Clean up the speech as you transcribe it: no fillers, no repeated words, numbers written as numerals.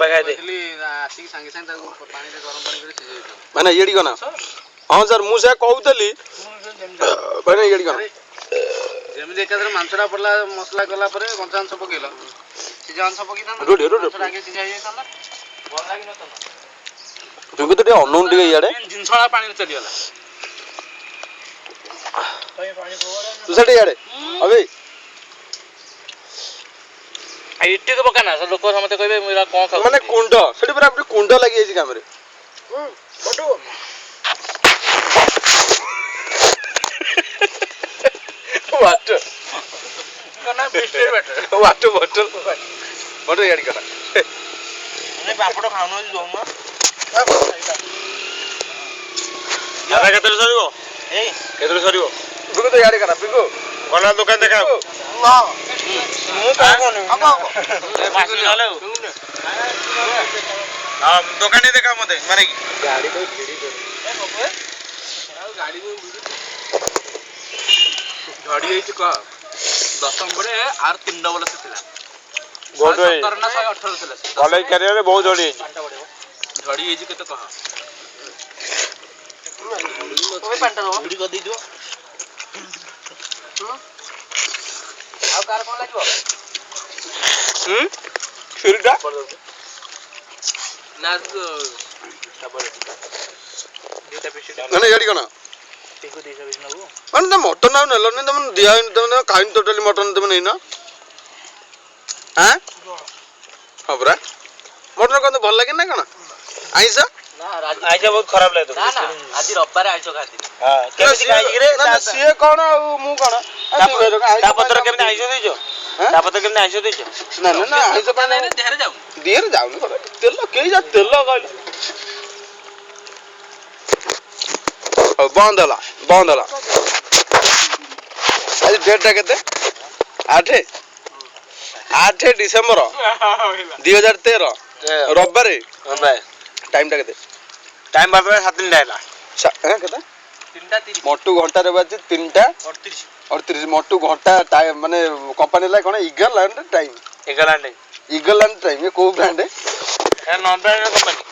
बगाय दे आसी संगे संगे ताको पानी रे गरम पानी करे सिझे माने एडी कोना हां सर मु से कहउतली माने एडी कोना जेमि एकाधर मांसडा पडला मसला गला परे कंचा अंश पकेला सिझा अंश पकिता ना रोड आगे सिझा जाई ताला भल लागि न त तुगु तो अनउन टिके याडे जिनसळा पानी रे चली गला तू सेठी याडे अबे इट्टी तो पकाना सब लोक समते कहबे मेरा कोन खाउ माने कुंड सेठी पूरा कुंड लागि एजी काम रे बटू वाटर कना बिस्टेर बैटर वाटर बोतल बटू याडी करा ने पापड़ खाउनो जो म यारा केतरे सरिबो ए केतरे सरिबो बिगो तो याडी करा बिगो कोना दुकान देखा वाह मु का कोन अब मासु नले हां दुकान देखा मते माने की गाड़ी को भिड़ी कर गाड़ी को झड़ी होई कह 10 नंबर आर 3 डबल से थिला बहुत 17 ना 18 थिला कॉलेज करियर रे बहुत झड़ी झड़ी होई केते कह ओए पांटा दो भिड़ी कर दी दियो आउ कार कोन लागबो फिरटा ना डबल दुटा पेशेंट माने याडी कना टिको 220 नबो माने त मटन आउ नेलो ने तमन दिया तमन काइन टोटली मटन तमन नैना हां हबरा मटन कोन भल लागे ना कना आइसा ना आइसा बहुत खराब लागे ना ना आज रविवार आइसो खाती हां केमिति खाइ रे ना सिए कोन आ मु कोन ता पत्र केमिति आइसो देजो ता पत्र केमिति आइसो देजो ना ना ना आइसो पाने देहरे जाऊ देर जाउनी कोन तेल के जा तेल कहले बंद होला आज डेट टा केते 8 डिसेंबर 2013 रविवार बाय टाइम टा केते टाइम बाबा 7 दिन लायला हां केते 3टा 30 मोटू घंटा रे बाजे 3टा 38 38 मोटू घंटा टाइम माने कंपनी ला कोन ईगरलैंड टाइम एगलांड ईगरलैंड टाइम ये को ब्रांड है नॉन ब्रांड कंपनी